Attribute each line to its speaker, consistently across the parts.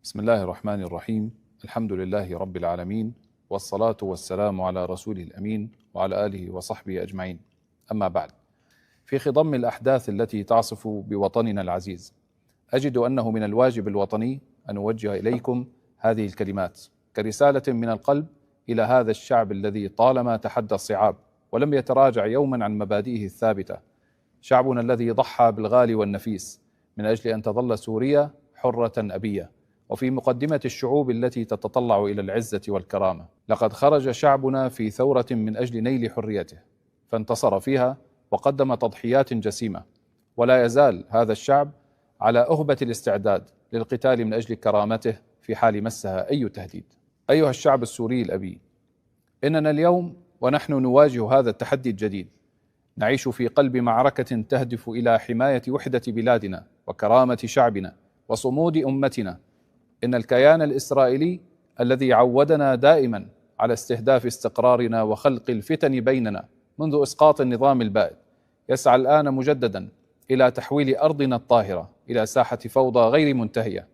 Speaker 1: بسم الله الرحمن الرحيم. الحمد لله رب العالمين، والصلاة والسلام على رسوله الأمين وعلى آله وصحبه أجمعين. أما بعد، في خضم الأحداث التي تعصف بوطننا العزيز، أجد أنه من الواجب الوطني أن أوجه إليكم هذه الكلمات كرسالة من القلب إلى هذا الشعب الذي طالما تحدى الصعاب ولم يتراجع يوما عن مبادئه الثابتة، شعبنا الذي ضحى بالغالي والنفيس من أجل أن تظل سوريا حرة أبية وفي مقدمة الشعوب التي تتطلع إلى العزة والكرامة. لقد خرج شعبنا في ثورة من أجل نيل حريته، فانتصر فيها وقدم تضحيات جسيمة، ولا يزال هذا الشعب على أهبة الاستعداد للقتال من أجل كرامته في حال مسها أي تهديد. أيها الشعب السوري الأبي، إننا اليوم ونحن نواجه هذا التحدي الجديد نعيش في قلب معركة تهدف إلى حماية وحدة بلادنا وكرامة شعبنا وصمود أمتنا. إن الكيان الإسرائيلي الذي عودنا دائما على استهداف استقرارنا وخلق الفتن بيننا منذ إسقاط النظام البائد يسعى الآن مجددا إلى تحويل أرضنا الطاهرة إلى ساحة فوضى غير منتهية،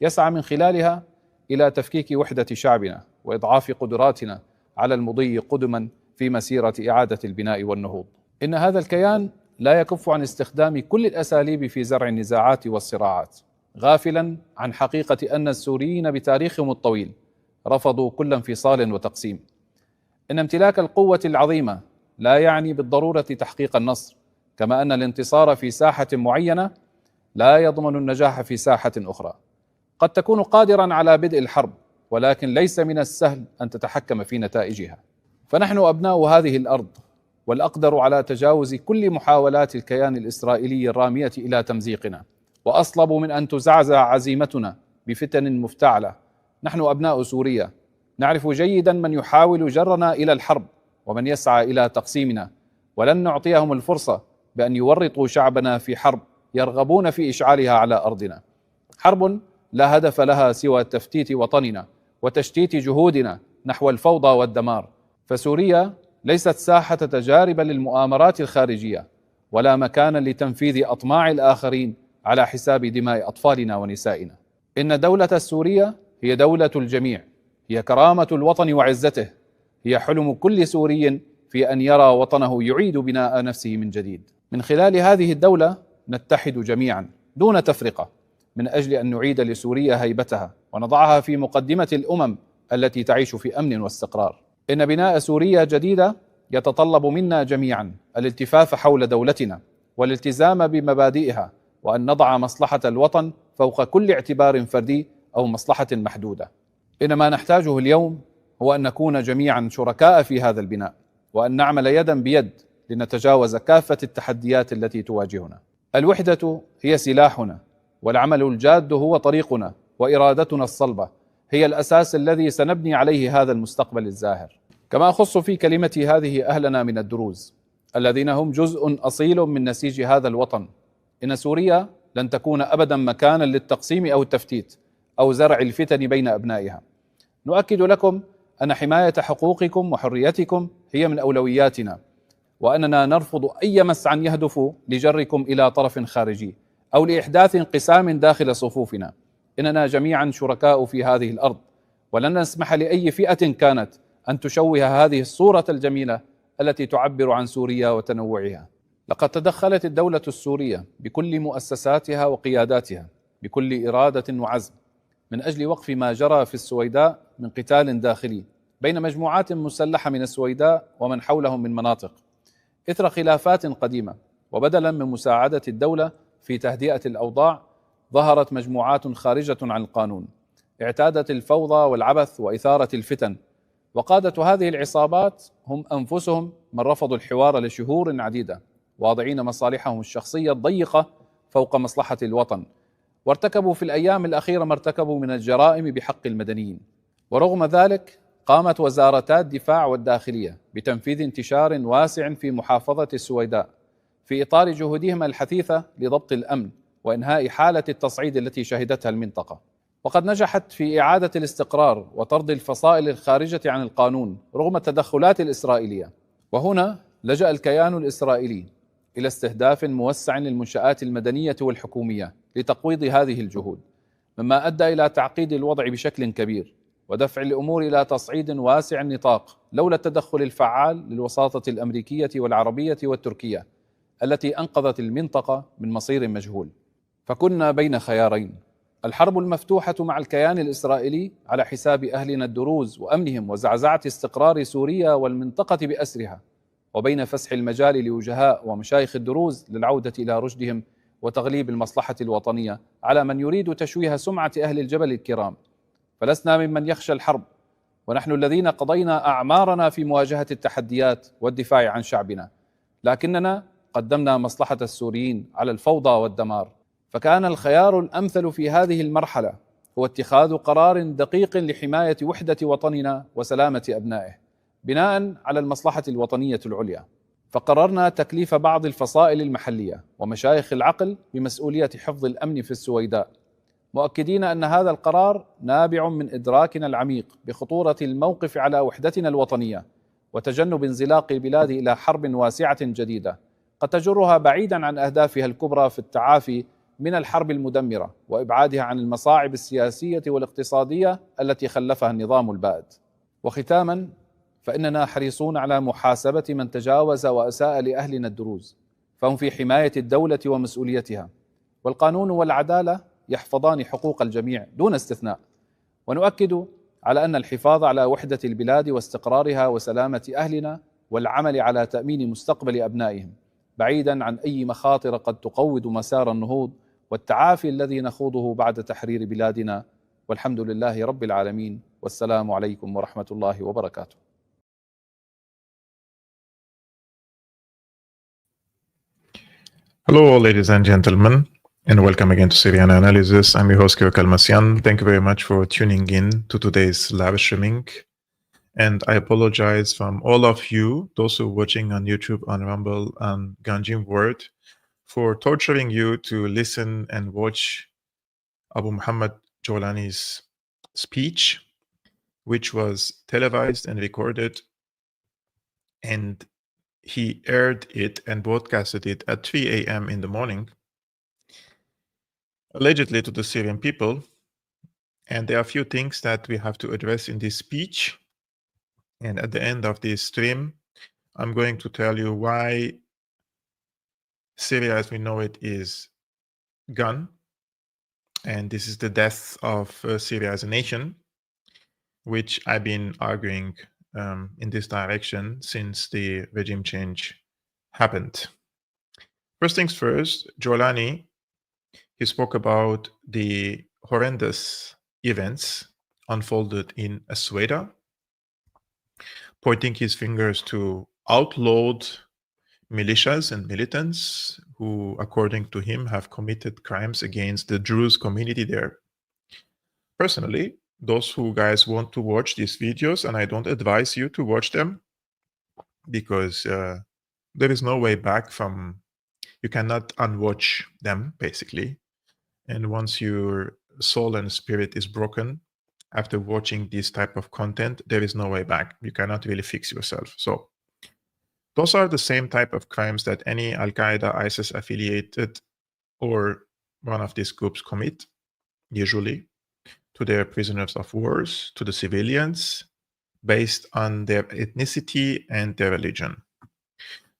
Speaker 1: يسعى من خلالها إلى تفكيك وحدة شعبنا وإضعاف قدراتنا على المضي قدما في مسيرة إعادة البناء والنهوض. إن هذا الكيان لا يكف عن استخدام كل الأساليب في زرع النزاعات والصراعات، غافلا عن حقيقة أن السوريين بتاريخهم الطويل رفضوا كل انفصال وتقسيم. إن امتلاك القوة العظيمة لا يعني بالضرورة تحقيق النصر، كما أن الانتصار في ساحة معينة لا يضمن النجاح في ساحة أخرى. قد تكون قادرا على بدء الحرب، ولكن ليس من السهل أن تتحكم في نتائجها. فنحن أبناء هذه الأرض، والأقدر على تجاوز كل محاولات الكيان الإسرائيلي الرامية إلى تمزيقنا، وأصلب من أن تزعزع عزيمتنا بفتن مفتعلة. نحن أبناء سوريا، نعرف جيدا من يحاول جرنا إلى الحرب ومن يسعى إلى تقسيمنا، ولن نعطيهم الفرصة بأن يورطوا شعبنا في حرب يرغبون في إشعالها على أرضنا. حرب لا هدف لها سوى تفتيت وطننا وتشتيت جهودنا نحو الفوضى والدمار. فسوريا ليست ساحة تجارب للمؤامرات الخارجية، ولا مكانا لتنفيذ أطماع الآخرين على حساب دماء أطفالنا ونسائنا. إن دولة السورية هي دولة الجميع، هي كرامة الوطن وعزته، هي حلم كل سوري في أن يرى وطنه يعيد بناء نفسه من جديد. من خلال هذه الدولة نتحد جميعا دون تفرقة من أجل أن نعيد لسوريا هيبتها ونضعها في مقدمة الأمم التي تعيش في أمن واستقرار. إن بناء سوريا جديدة يتطلب منا جميعا الالتفاف حول دولتنا والالتزام بمبادئها، وأن نضع مصلحة الوطن فوق كل اعتبار فردي أو مصلحة محدودة. إن ما نحتاجه اليوم هو أن نكون جميعا شركاء في هذا البناء، وأن نعمل يدا بيد لنتجاوز كافة التحديات التي تواجهنا. الوحدة هي سلاحنا، والعمل الجاد هو طريقنا، وإرادتنا الصلبة هي الأساس الذي سنبني عليه هذا المستقبل الزاهر. كما أخص في كلمتي هذه أهلنا من الدروز الذين هم جزء أصيل من نسيج هذا الوطن. إن سوريا لن تكون أبدا مكانا للتقسيم أو التفتيت أو زرع الفتن بين أبنائها. نؤكد لكم أن حماية حقوقكم وحريتكم هي من أولوياتنا، وأننا نرفض أي مسعى يهدف لجركم إلى طرف خارجي أو لإحداث انقسام داخل صفوفنا. إننا جميعا شركاء في هذه الأرض، ولن نسمح لأي فئة كانت أن تشوه هذه الصورة الجميلة التي تعبر عن سوريا وتنوعها. لقد تدخلت الدولة السورية بكل مؤسساتها وقياداتها بكل إرادة وعزم من أجل وقف ما جرى في السويداء من قتال داخلي بين مجموعات مسلحة من السويداء ومن حولهم من مناطق إثر خلافات قديمة. وبدلا من مساعدة الدولة في تهدئة الأوضاع، ظهرت مجموعات خارجة عن القانون اعتادت الفوضى والعبث وإثارة الفتن، وقادة هذه العصابات هم أنفسهم من رفضوا الحوار لشهور عديدة، واضعين مصالحهم الشخصية الضيقة فوق مصلحة الوطن، وارتكبوا في الأيام الأخيرة ما ارتكبوا من الجرائم بحق المدنيين. ورغم ذلك قامت وزارتا الدفاع والداخلية بتنفيذ انتشار واسع في محافظة السويداء في إطار جهودهما الحثيثة لضبط الأمن وإنهاء حالة التصعيد التي شهدتها المنطقة. وقد نجحت في إعادة الاستقرار وطرد الفصائل الخارجة عن القانون رغم التدخلات الإسرائيلية. وهنا لجأ الكيان الإسرائيلي إلى استهداف موسع للمنشآت المدنية والحكومية لتقويض هذه الجهود، مما أدى إلى تعقيد الوضع بشكل كبير ودفع الأمور إلى تصعيد واسع النطاق لولا التدخل الفعال للوساطة الأمريكية والعربية والتركية التي أنقذت المنطقة من مصير مجهول. فكنا بين خيارين: الحرب المفتوحة مع الكيان الإسرائيلي على حساب أهلنا الدروز وأمنهم وزعزعة استقرار سوريا والمنطقة بأسرها، وبين فسح المجال لوجهاء ومشايخ الدروز للعودة إلى رشدهم وتغليب المصلحة الوطنية على من يريد تشويه سمعة أهل الجبل الكرام. فلسنا ممن يخشى الحرب، ونحن الذين قضينا أعمارنا في مواجهة التحديات والدفاع عن شعبنا، لكننا قدمنا مصلحة السوريين على الفوضى والدمار. فكان الخيار الأمثل في هذه المرحلة هو اتخاذ قرار دقيق لحماية وحدة وطننا وسلامة أبنائه بناء على المصلحة الوطنية العليا. فقررنا تكليف بعض الفصائل المحلية ومشايخ العقل بمسؤولية حفظ الأمن في السويداء، مؤكدين أن هذا القرار نابع من إدراكنا العميق بخطورة الموقف على وحدتنا الوطنية وتجنب انزلاق البلاد إلى حرب واسعة جديدة قد تجرها بعيدا عن أهدافها الكبرى في التعافي من الحرب المدمرة وإبعادها عن المصاعب السياسية والاقتصادية التي خلفها النظام البائد. وختاما، فإننا حريصون على محاسبة من تجاوز وأساء لأهلنا الدروز، فهم في حماية الدولة ومسؤوليتها، والقانون والعدالة يحفظان حقوق الجميع دون استثناء. ونؤكد على أن الحفاظ على وحدة البلاد واستقرارها وسلامة أهلنا والعمل على تأمين مستقبل أبنائهم بعيدا عن أي مخاطر قد تقوض مسار النهوض والتعافي الذي نخوضه بعد تحرير بلادنا. والحمد لله رب العالمين، والسلام عليكم ورحمة الله وبركاته.
Speaker 2: Hello, ladies and gentlemen, and welcome again to Syriana Analysis. I'm your host, Kevork Almassian. Thank you very much for tuning in to today's live streaming. And I apologize from all of you, those who are watching on YouTube, on Rumble, on Ganjin Word, for torturing you to listen and watch Abu Muhammad Julani's speech, which was televised and recorded, and he aired it and broadcasted it at 3 a.m. in the morning, allegedly to the Syrian people. And there are a few things that we have to address in this speech. And at the end of this stream, I'm going to tell you why Syria as we know it is gone. And this is the death of Syria as a nation, which I've been arguing in this direction since the regime change happened. First things first, Julani, he spoke about the horrendous events unfolded in Asweda, pointing his fingers to outlawed militias and militants who, according to him, have committed crimes against the Druze community there. Personally, those who guys want to watch these videos, and I don't advise you to watch them, because there is no way back from, you cannot unwatch them, basically. And once your soul and spirit is broken after watching this type of content, there is no way back. You cannot really fix yourself. So those are the same type of crimes that any Al-Qaeda, ISIS affiliated, or one of these groups commit, usually, to their prisoners of wars, to the civilians, based on their ethnicity and their religion.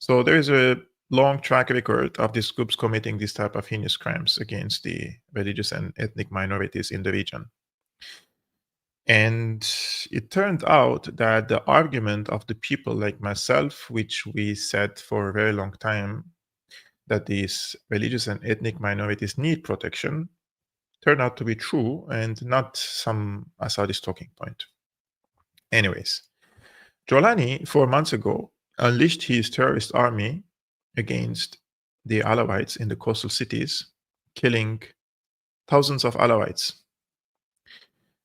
Speaker 2: So there is a long track record of these groups committing this type of heinous crimes against the religious and ethnic minorities in the region. And it turned out that the argument of the people like myself, which we said for a very long time, that these religious and ethnic minorities need protection, turned out to be true and not some Assadist talking point. Anyways, Julani, 4 months ago, unleashed his terrorist army against the Alawites in the coastal cities, killing thousands of Alawites.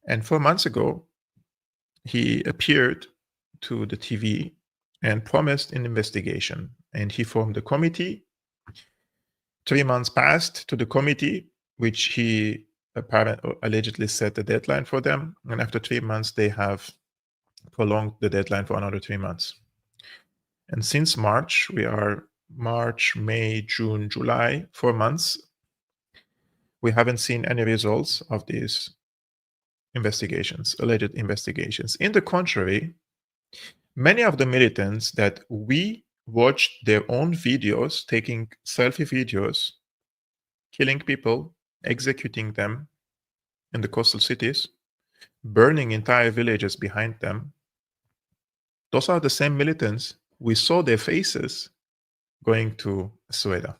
Speaker 2: And 4 months ago, he appeared to the TV and promised an investigation. And he formed a committee. 3 months passed to the committee, which he allegedly set a deadline for them. And after 3 months, they have prolonged the deadline for another 3 months. And since March, we are March, May, June, July, 4 months. We haven't seen any results of these investigations, alleged investigations. In the contrary, many of the militants that we watched their own videos, taking selfie videos, killing people, executing them in the coastal cities, burning entire villages behind them, those are the same militants we saw their faces going to Sueda,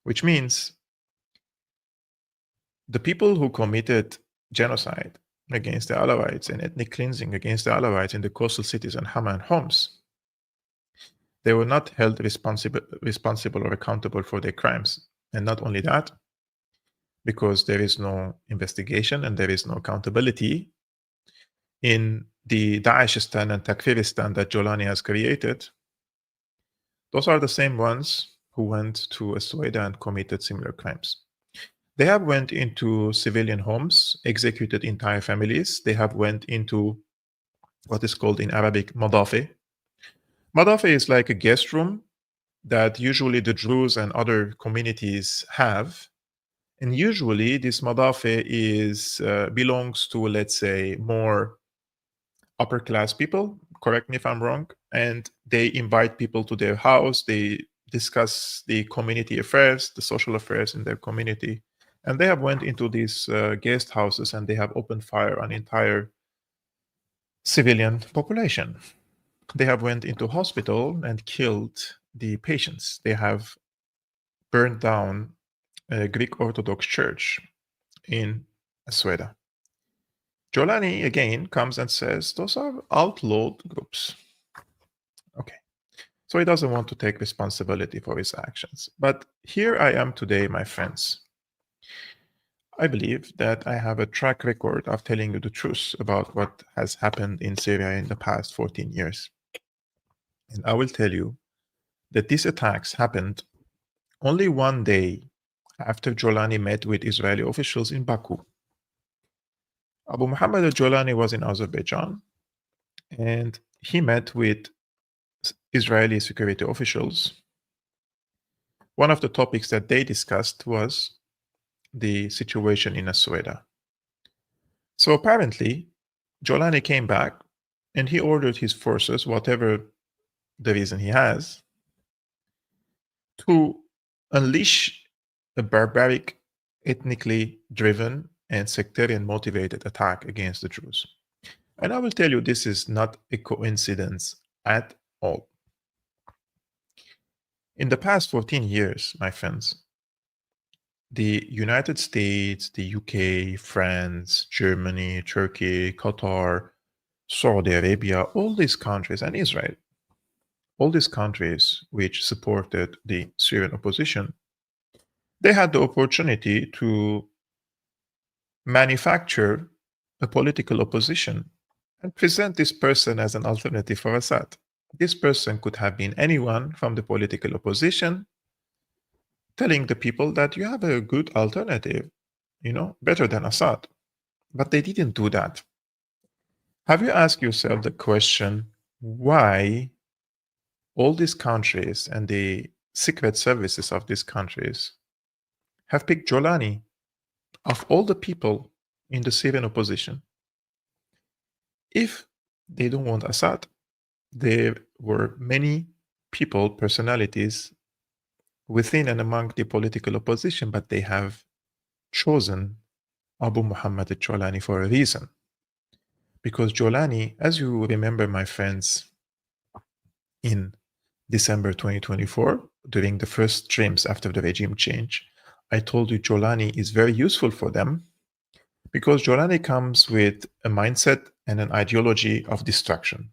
Speaker 2: which means the people who committed genocide against the Alawites and ethnic cleansing against the Alawites in the coastal cities and Hama and Homs, they were not held responsible or accountable for their crimes. And not only that, because there is no investigation and there is no accountability in the Daeshistan and Takfiristan that Julani has created, those are the same ones who went to Sueda and committed similar crimes. They have went into civilian homes, executed entire families. They have went into what is called in Arabic madafe. Madafe is like a guest room that usually the Druze and other communities have. And usually this madafe is belongs to, let's say, more upper class people. Correct me if I'm wrong. And they invite people to their house. They discuss the community affairs, the social affairs in their community. And they have went into these guest houses and they have opened fire on entire civilian population. They have went into hospital and killed the patients. They have burned down a Greek Orthodox church in Sueda. Julani again comes and says those are outlawed groups. Okay. So he doesn't want to take responsibility for his actions. But here I am today, my friends. I believe that I have a track record of telling you the truth about what has happened in Syria in the past 14 years. And I will tell you that these attacks happened only one day after Julani met with Israeli officials in Baku. Abu Muhammad al-Julani was in Azerbaijan, and he met with Israeli security officials. One of the topics that they discussed was the situation in Sueda. So apparently, Julani came back and he ordered his forces, whatever the reason he has, to unleash a barbaric, ethnically driven, and sectarian motivated attack against the Jews. And I will tell you, this is not a coincidence at all. In the past 14 years, my friends, the United States, the UK, France, Germany, Turkey, Qatar, Saudi Arabia, all these countries, and Israel, all these countries which supported the Syrian opposition, they had the opportunity to manufacture a political opposition and present this person as an alternative for Assad. This person could have been anyone from the political opposition, telling the people that you have a good alternative, better than Assad. But they didn't do that. Have you asked yourself the question, why all these countries and the secret services of these countries have picked Julani of all the people in the Syrian opposition? If they don't want Assad, there were many people, personalities within and among the political opposition, but they have chosen Abu Muhammad al-Julani for a reason. Because Julani, as you remember, my friends, in December 2024, during the first streams after the regime change, I told you Julani is very useful for them because Julani comes with a mindset and an ideology of destruction.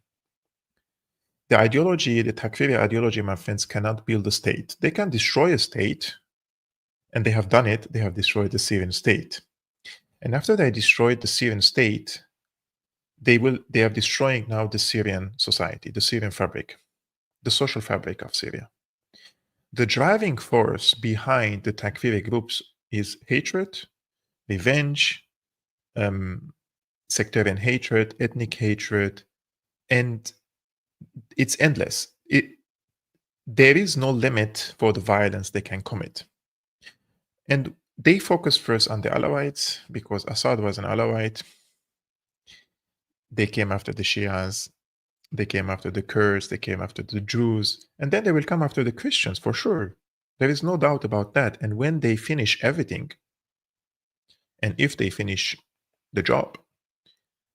Speaker 2: The ideology, the Takfiri ideology, my friends, cannot build a state. They can destroy a state, and they have done it. They have destroyed the Syrian state. And after they destroyed the Syrian state, they are destroying now the Syrian society, the Syrian fabric, the social fabric of Syria. The driving force behind the Takfiri groups is hatred, revenge, sectarian hatred, ethnic hatred, and it's endless. There is no limit for the violence they can commit. And They focused first on the Alawites because Assad was an Alawite. They came after the Shias, they came after the Kurds, they came after the Jews, and then they will come after the Christians for sure. There is no doubt about that. And when they finish everything, and if they finish the job,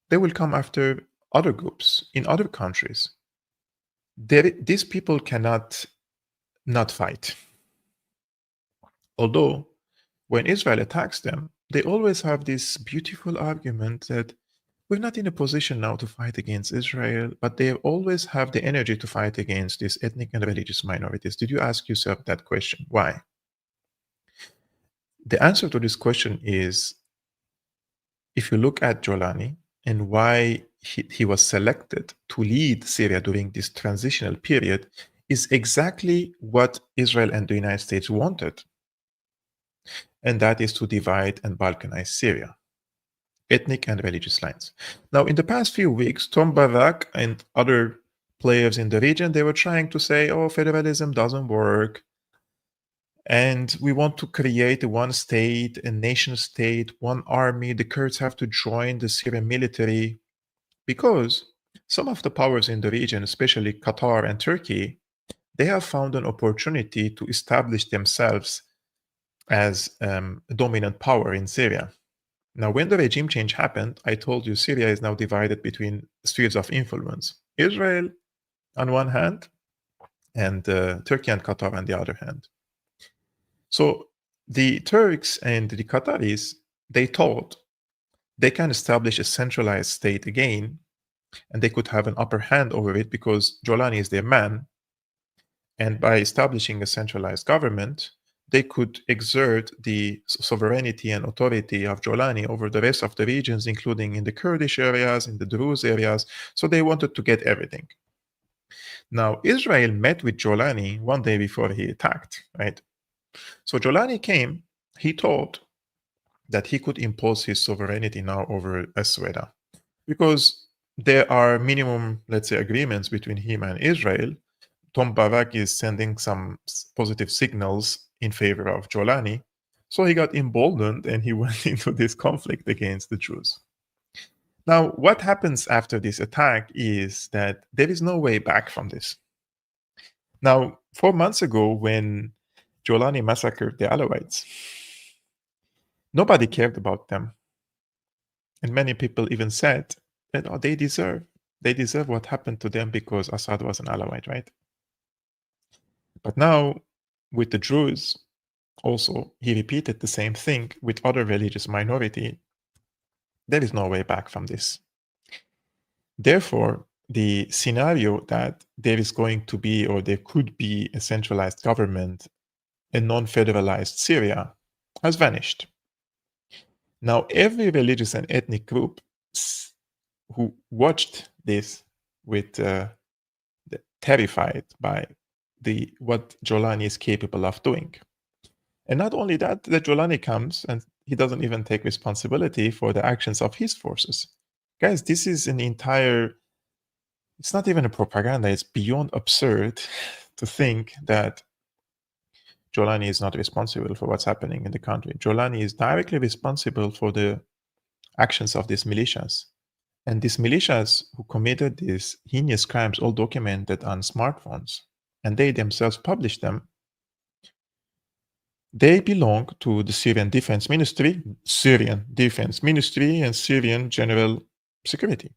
Speaker 2: they will come after other groups in other countries. These people cannot not fight. Although, when Israel attacks them, they always have this beautiful argument that we're not in a position now to fight against Israel, but they always have the energy to fight against these ethnic and religious minorities. Did you ask yourself that question? Why? The answer to this question is, if you look at Julani and why he was selected to lead Syria during this transitional period, is exactly what Israel and the United States wanted. And that is to divide and balkanize Syria, ethnic and religious lines. Now, in the past few weeks, Tom Barak and other players in the region, they were trying to say, oh, federalism doesn't work. And we want to create one state, a nation state, one army. The Kurds have to join the Syrian military because some of the powers in the region, especially Qatar and Turkey, they have found an opportunity to establish themselves as a dominant power in Syria. Now, when the regime change happened, I told you Syria is now divided between spheres of influence. Israel on one hand, and Turkey and Qatar on the other hand. So the Turks and the Qataris, they thought they can establish a centralized state again, and they could have an upper hand over it because Julani is their man. And by establishing a centralized government, they could exert the sovereignty and authority of Julani over the rest of the regions, including in the Kurdish areas, in the Druze areas. So they wanted to get everything. Now, Israel met with Julani one day before he attacked, right? So Julani came, he thought that he could impose his sovereignty now over Asweda because there are minimum, let's say, agreements between him and Israel. Tom Barak is sending some positive signals in favor of Julani. So he got emboldened and he went into this conflict against the Jews. Now, what happens after this attack is that there is no way back from this. Now, 4 months ago, when Julani massacred the Alawites, nobody cared about them. And many people even said that they deserve what happened to them because Assad was an Alawite, right? But now, with the Druze, also, he repeated the same thing with other religious minority. There is no way back from this. Therefore, the scenario that there is going to be or there could be a centralized government, a non-federalized Syria, has vanished. Now, every religious and ethnic group who watched this with terrified by what Julani is capable of doing. And not only that, the Julani comes and he doesn't even take responsibility for the actions of his forces. Guys, this is an entire, it's not even a propaganda, it's beyond absurd to think that Julani is not responsible for what's happening in the country. Julani is directly responsible for the actions of these militias. And these militias who committed these heinous crimes, all documented on smartphones, and they themselves published them, they belong to the Syrian Defense Ministry, and Syrian General Security.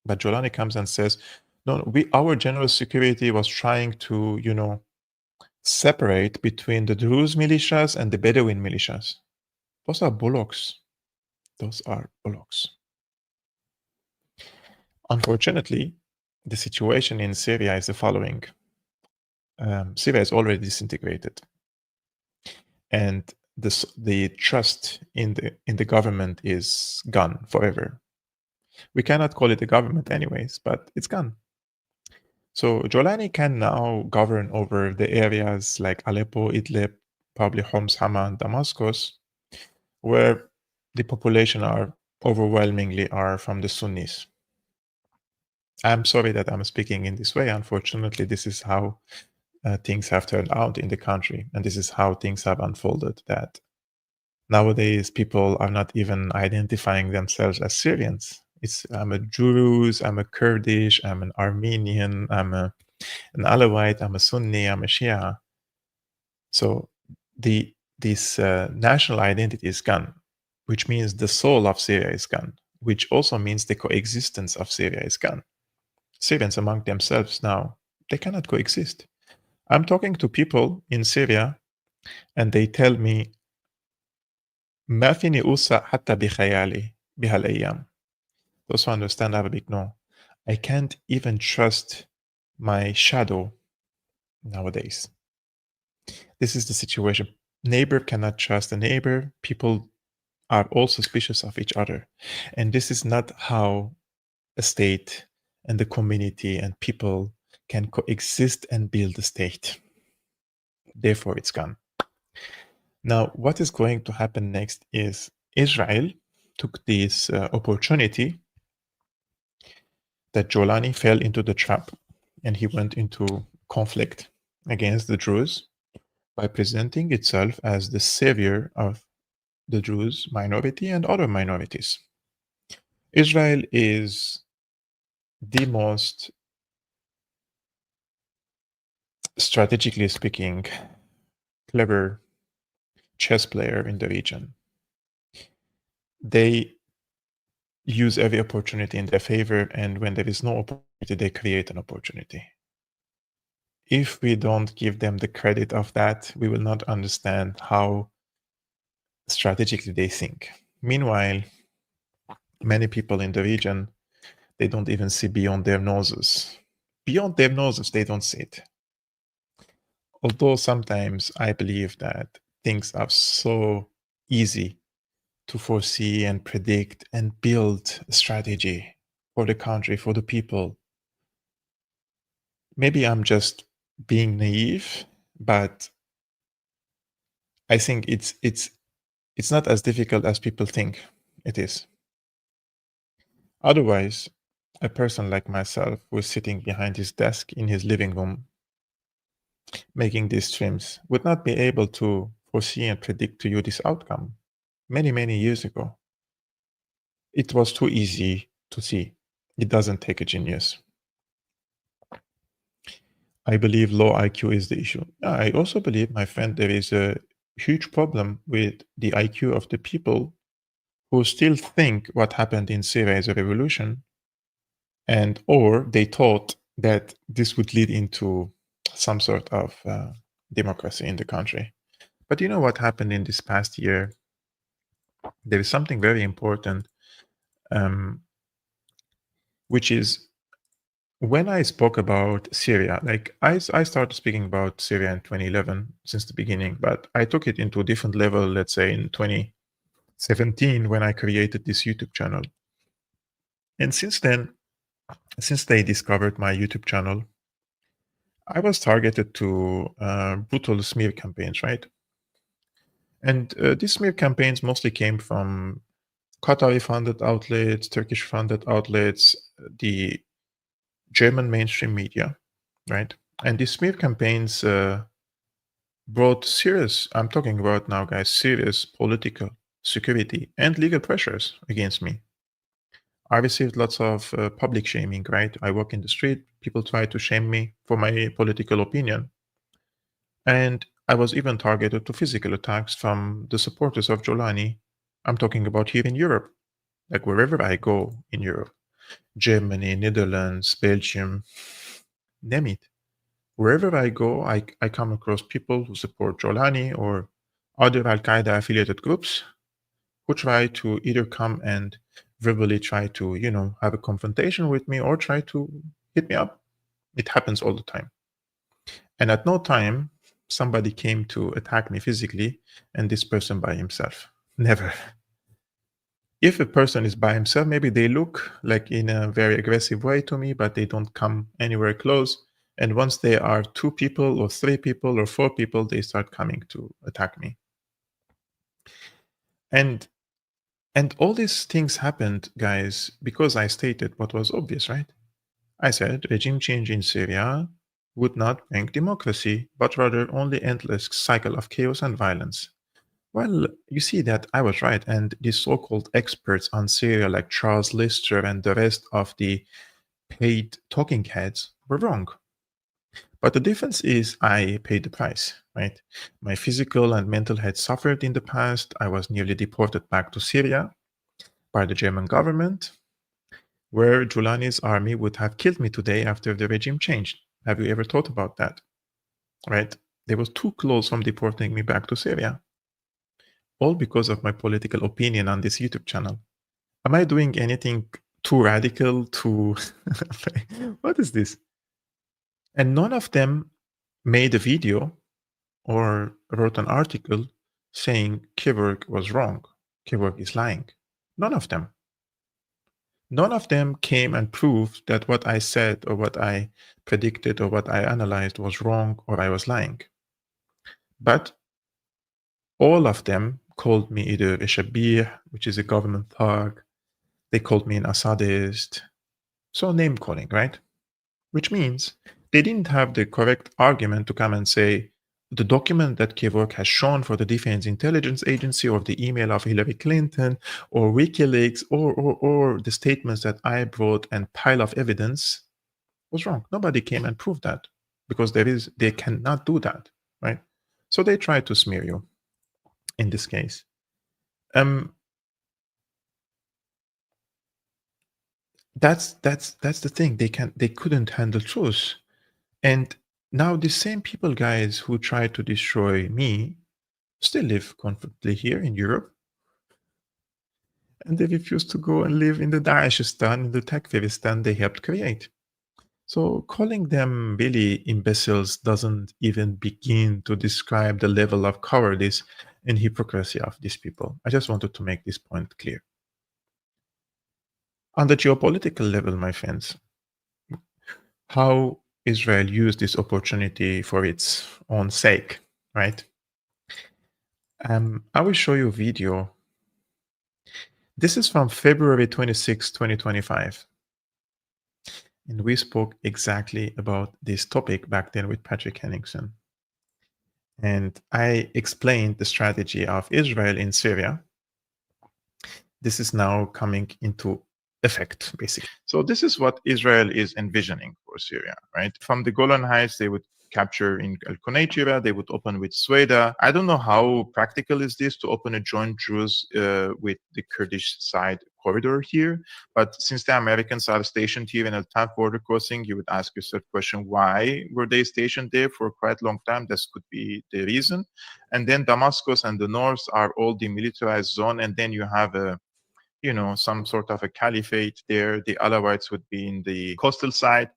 Speaker 2: But Julani comes and says, no, our general security was trying to, separate between the Druze militias and the Bedouin militias. Those are bullocks. Those are bullocks. Unfortunately, the situation in Syria is the following. Syria is already disintegrated. And the trust in the government is gone forever. We cannot call it a government anyways, but it's gone. So Julani can now govern over the areas like Aleppo, Idlib, probably Homs, Hama, and Damascus, where the population are overwhelmingly from the Sunnis. I'm sorry that I'm speaking in this way. Unfortunately, this is how things have turned out in the country, and this is how things have unfolded, that Nowadays, people are not even identifying themselves as Syrians. I'm a Druze, I'm a Kurdish, I'm an Armenian, I'm an Alawite, I'm a Sunni, I'm a Shia. So this national identity is gone, which means the soul of Syria is gone, which also means the coexistence of Syria is gone. Syrians among themselves now, they cannot coexist. I'm talking to people in Syria and they tell me ما فيني أوثق حتى بخيالي بهالأيام. Those who understand Arabic know. I can't even trust my shadow nowadays. This is the situation. Neighbor cannot trust a neighbor. People are all suspicious of each other. And this is not how a state and the community and people can coexist and build a state. Therefore, it's gone. Now, what is going to happen next is Israel took this opportunity that Julani fell into the trap and he went into conflict against the Druze by presenting itself as the savior of the Druze minority and other minorities. Israel is the most, strategically speaking, clever chess player in the region. They use every opportunity in their favor, and when there is no opportunity, they create an opportunity. If we don't give them the credit of that, we will not understand how strategically they think. Meanwhile, many people in the region, they don't even see beyond their noses. Beyond their noses, they don't see it. Although sometimes I believe that things are so easy to foresee and predict and build a strategy for the country, for the people. Maybe I'm just being naive, but I think it's not as difficult as people think it is. Otherwise, a person like myself who is sitting behind his desk in his living room making these streams would not be able to foresee and predict to you this outcome many years ago. It was too easy to see. It doesn't take a genius. I believe low IQ is the issue. I also believe, my friend, there is a huge problem with the IQ of the people who still think what happened in Syria is a revolution, and or they thought that this would lead into some sort of democracy in the country. But you know what happened in this past year? There is something very important, which is when I spoke about Syria, like I started speaking about Syria in 2011 since the beginning, but I took it into a different level, let's say in 2017 when I created this YouTube channel. And since then, since they discovered my YouTube channel, I was targeted to brutal smear campaigns, right? And these smear campaigns mostly came from Qatari-funded outlets, Turkish-funded outlets, the German mainstream media, right? And these smear campaigns brought serious, I'm talking about now, guys, serious political, security, and legal pressures against me. I received lots of public shaming, right? I walk in the street, people try to shame me for my political opinion. And I was even targeted to physical attacks from the supporters of Julani. I'm talking about here in Europe, like wherever I go in Europe, Germany, Netherlands, Belgium, name it. Wherever I go, I come across people who support Julani or other Al-Qaeda affiliated groups who try to either come and verbally try to, have a confrontation with me or try to hit me up. It happens all the time. And at no time, somebody came to attack me physically, and this person by himself. Never. If a person is by himself, maybe they look like in a very aggressive way to me, but they don't come anywhere close. And once they are 2 people or 3 people or 4 people, they start coming to attack me. And all these things happened, guys, because I stated what was obvious, right? I said regime change in Syria would not bring democracy, but rather only endless cycle of chaos and violence. Well, you see that I was right, and the so-called experts on Syria like Charles Lister and the rest of the paid talking heads were wrong. But the difference is I paid the price, right? My physical and mental health suffered in the past. I was nearly deported back to Syria by the German government, where Julani's army would have killed me today after the regime changed. Have you ever thought about that? Right? They were too close from deporting me back to Syria, all because of my political opinion on this YouTube channel. Am I doing anything too radical? Too what is this? And none of them made a video or wrote an article saying Kevork was wrong. Kevork is lying. None of them. None of them came and proved that what I said or what I predicted or what I analyzed was wrong or I was lying. But all of them called me either a Shabir, which is a government thug. They called me an Assadist. So name calling, right? Which means they didn't have the correct argument to come and say, the document that Kevork has shown for the Defense Intelligence Agency or the email of Hillary Clinton or WikiLeaks or the statements that I brought and pile of evidence was wrong. Nobody came and proved that because they cannot do that, right? So they tried to smear you in this case. That's the thing. They couldn't handle truth. And now the same people, guys, who tried to destroy me still live comfortably here in Europe. And they refuse to go and live in the Daeshistan, in the Takfiristan they helped create. So calling them really imbeciles doesn't even begin to describe the level of cowardice and hypocrisy of these people. I just wanted to make this point clear. On the geopolitical level, my friends, how Israel used this opportunity for its own sake, right? I will show you a video. This is from February 26, 2025. And we spoke exactly about this topic back then with Patrick Henningsen. And I explained the strategy of Israel in Syria. This is now coming into effect, basically. So this is what Israel is envisioning for Syria, right? From the Golan Heights, they would capture in Al Qunaytira, they would open with Sweda. I don't know how practical is this to open a joint truce with the Kurdish side corridor here, but since the Americans are stationed here in Al Taf border crossing, you would ask yourself the question, why were they stationed there for quite a long time? This could be the reason. And then Damascus and the north are all demilitarized zone, and then you have a some sort of a caliphate there. The Alawites would be in the coastal side,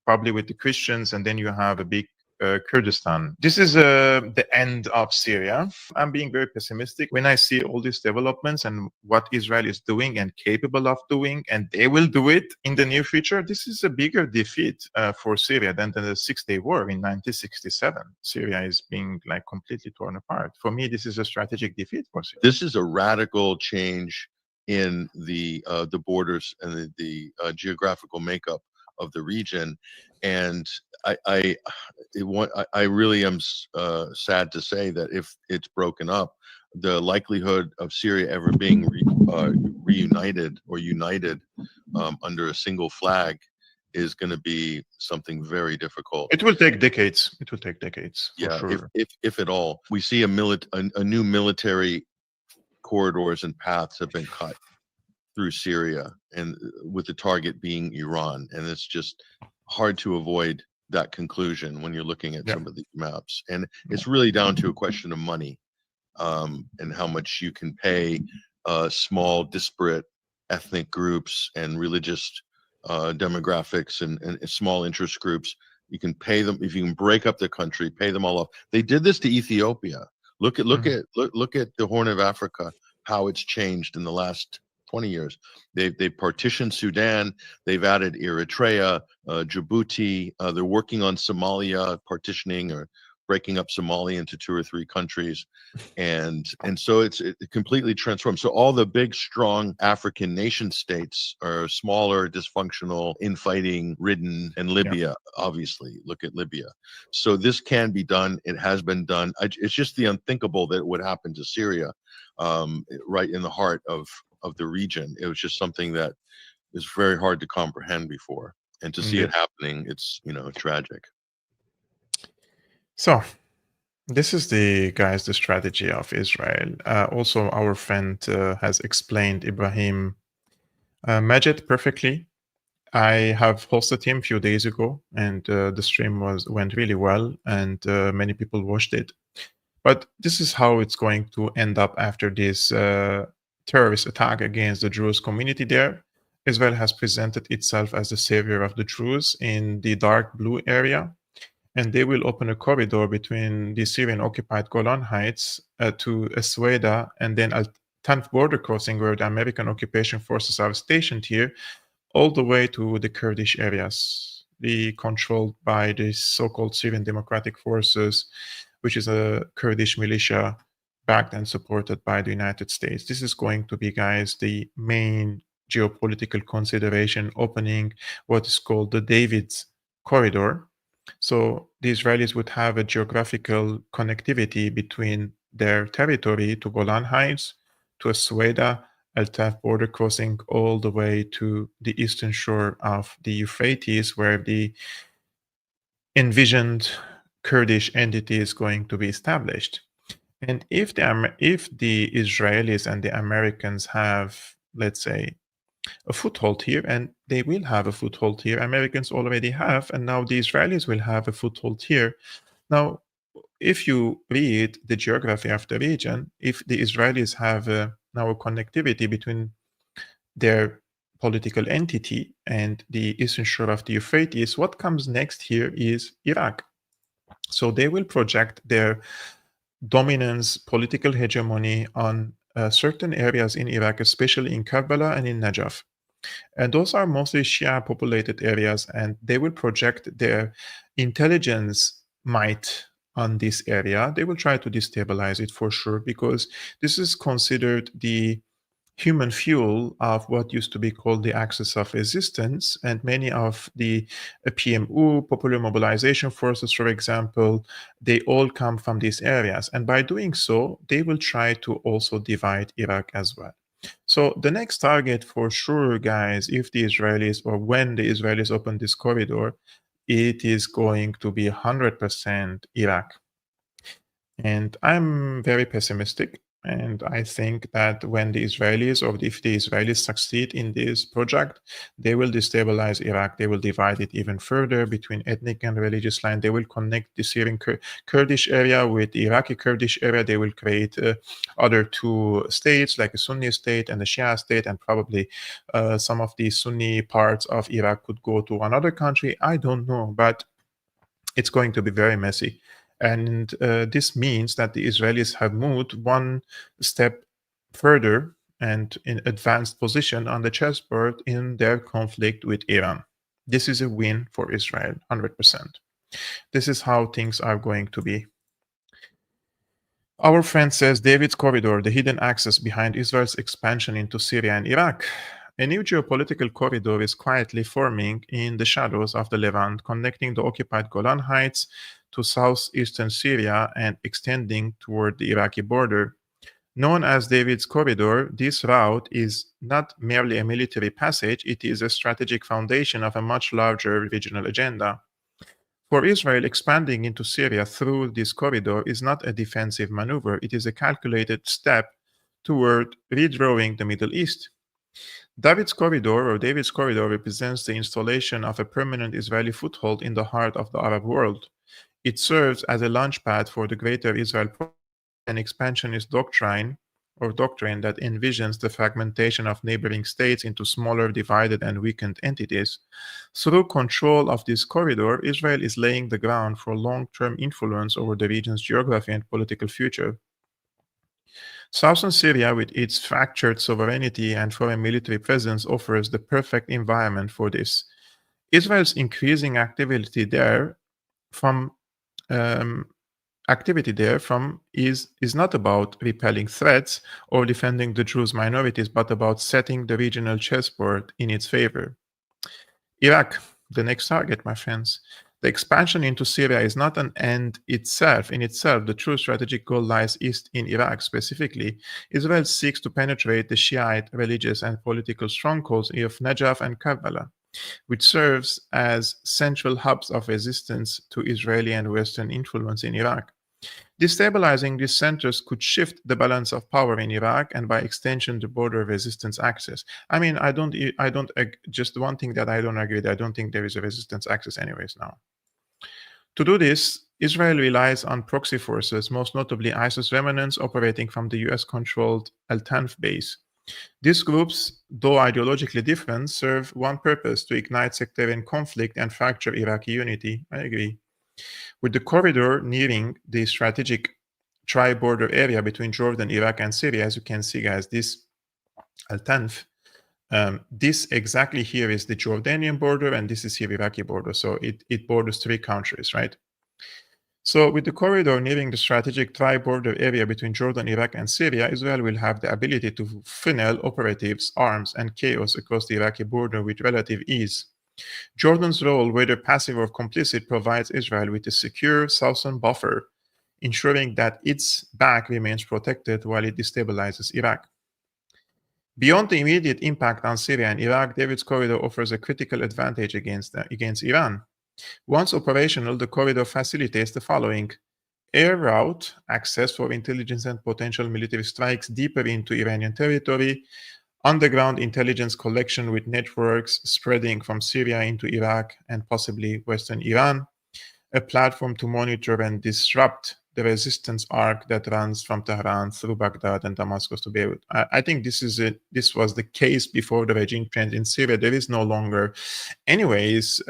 Speaker 2: probably with the Christians, and then you have a big Kurdistan. This is the end of Syria. I'm being very pessimistic when I see all these developments and what Israel is doing and capable of doing, and they will do it in the near future. This is a bigger defeat for Syria than the Six-Day War in 1967. Syria is being completely torn apart. For me, this is a strategic defeat for Syria.
Speaker 3: This is a radical change in the borders and the geographical makeup of the region, and I really am sad to say that if it's broken up, the likelihood of Syria ever being reunited or united under a single flag is going to be something very difficult.
Speaker 2: It will take decades. It will take decades.
Speaker 3: Yeah,
Speaker 2: sure.
Speaker 3: if at all. We see a new military corridors and paths have been cut through Syria, and with the target being Iran, and it's just hard to avoid that conclusion when you're looking at some of these maps. And it's really down to a question of money, and how much you can pay small disparate ethnic groups and religious demographics and small interest groups. You can pay them. If you can break up the country, pay them all off. They did this to Ethiopia. Look at the Horn of Africa, how it's changed in the last 20 years. They've partitioned Sudan. They've added Eritrea, Djibouti. They're working on Somalia partitioning or breaking up Somalia into 2 or 3 countries. And so it completely transformed. So all the big, strong African nation states are smaller, dysfunctional, infighting ridden, and Libya, obviously. Look at Libya. So this can be done. It has been done. It's just the unthinkable that it would happen to Syria, right in the heart of the region. It was just something that is very hard to comprehend before. And to see it happening, it's, tragic.
Speaker 2: So this is the strategy of Israel. Also, our friend has explained Ibrahim Majid perfectly. I have hosted him a few days ago, and the stream went really well, and many people watched it. But this is how it's going to end up after this terrorist attack against the Druze community there. Israel has presented itself as the savior of the Druze in the dark blue area, and they will open a corridor between the Syrian-occupied Golan Heights to Esweda, and then a 10th border crossing where the American occupation forces are stationed here, all the way to the Kurdish areas, controlled by the so-called Syrian Democratic Forces, which is a Kurdish militia backed and supported by the United States. This is going to be, guys, the main geopolitical consideration, opening what is called the David's Corridor. So the Israelis would have a geographical connectivity between their territory to Golan Heights, to Asweda, Al-Taf border crossing, all the way to the eastern shore of the Euphrates, where the envisioned Kurdish entity is going to be established. And if the Israelis and the Americans have, let's say, a foothold here, and they will have a foothold here, Americans already have, and now the Israelis will have a foothold here. Now, if you read the geography of the region, if the Israelis have now a connectivity between their political entity and the eastern shore of the Euphrates, what comes next here is Iraq. So they will project their dominance, political hegemony on certain areas in Iraq, especially in Karbala and in Najaf. And those are mostly Shia populated areas, and they will project their intelligence might on this area. They will try to destabilize it for sure, because this is considered the human fuel of what used to be called the axis of resistance. And many of the PMU, Popular Mobilization Forces, for example, they all come from these areas. And by doing so, they will try to also divide Iraq as well. So the next target for sure, guys, if the Israelis, or when the Israelis open this corridor, it is going to be 100% Iraq. And I'm very pessimistic. And I think that when the Israelis, or if the Israelis succeed in this project, they will destabilize Iraq. They will divide it even further between ethnic and religious lines. They will connect the Syrian Kurdish area with the Iraqi Kurdish area. They will create other 2 states, like a Sunni state and a Shia state, and probably some of the Sunni parts of Iraq could go to another country. I don't know, but it's going to be very messy. And this means that the Israelis have moved one step further and in advanced position on the chessboard in their conflict with Iran. This is a win for Israel, 100%. This is how things are going to be. Our friend says, David's Corridor, the hidden axis behind Israel's expansion into Syria and Iraq. A new geopolitical corridor is quietly forming in the shadows of the Levant, connecting the occupied Golan Heights to southeastern Syria and extending toward the Iraqi border. Known as David's Corridor, this route is not merely a military passage, it is a strategic foundation of a much larger regional agenda. For Israel, expanding into Syria through this corridor is not a defensive maneuver, it is a calculated step toward redrawing the Middle East. David's Corridor represents the installation of a permanent Israeli foothold in the heart of the Arab world. It serves as a launchpad for the Greater Israel Project, an expansionist doctrine that envisions the fragmentation of neighboring states into smaller, divided, and weakened entities. Through control of this corridor, Israel is laying the ground for long-term influence over the region's geography and political future. Southern Syria, with its fractured sovereignty and foreign military presence, offers the perfect environment for this. Israel's increasing activity there, from activity there is not about repelling threats or defending the Druze minorities, but about setting the regional chessboard in its favor. Iraq, the next target, my friends. The expansion into Syria is not an end itself. In itself, the true strategic goal lies east in Iraq. Specifically, Israel seeks to penetrate the Shiite religious and political strongholds of Najaf and Karbala, which serves as central hubs of resistance to Israeli and Western influence in Iraq. Destabilizing these centers could shift the balance of power in Iraq and, by extension, the border resistance axis. I mean, just one thing that I don't agree with, I don't think there is a resistance axis anyways now. To do this, Israel relies on proxy forces, most notably ISIS remnants operating from the US-controlled Al-Tanf base. These groups, though ideologically different, serve one purpose: to ignite sectarian conflict and fracture Iraqi unity. I agree. With the corridor nearing the strategic tri-border area between Jordan, Iraq, and Syria, as you can see, guys, this Al-Tanf, this exactly here is the Jordanian border, and this is here Iraqi border. So it borders 3 countries, right? So with the corridor nearing the strategic tri-border area between Jordan, Iraq, and Syria, Israel will have the ability to funnel operatives, arms, and chaos across the Iraqi border with relative ease. Jordan's role, whether passive or complicit, provides Israel with a secure southern buffer, ensuring that its back remains protected while it destabilizes Iraq. Beyond the immediate impact on Syria and Iraq, David's corridor offers a critical advantage against Iran. Once operational, the corridor facilitates the following: air route access for intelligence and potential military strikes deeper into Iranian territory, underground intelligence collection with networks spreading from Syria into Iraq and possibly Western Iran, a platform to monitor and disrupt the resistance arc that runs from Tehran through Baghdad and Damascus to Beirut. I think this was the case before the regime change in Syria. There is no longer, anyways,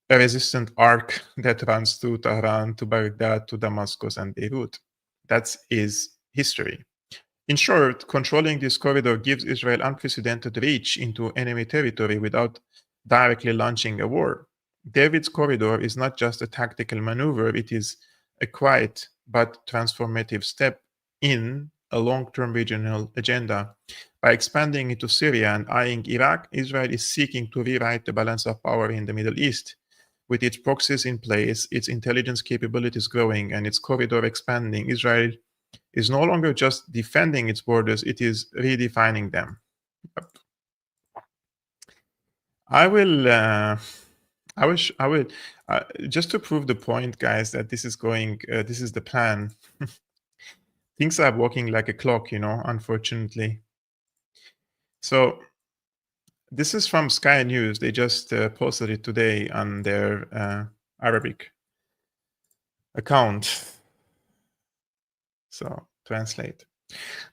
Speaker 2: a resistant arc that runs through Tehran to Baghdad to Damascus and Beirut. That is history. In short, controlling this corridor gives Israel unprecedented reach into enemy territory without directly launching a war. David's corridor is not just a tactical maneuver, it is a quiet but transformative step in a long-term regional agenda. By expanding into Syria and eyeing Iraq, Israel is seeking to rewrite the balance of power in the Middle East. With its proxies in place, its intelligence capabilities growing, and its corridor expanding, Israel is no longer just defending its borders, it is redefining them. I will just to prove the point, guys, that this is the plan. Things are working like a clock, unfortunately. So this is from Sky News. They just posted it today on their Arabic account. So, translate.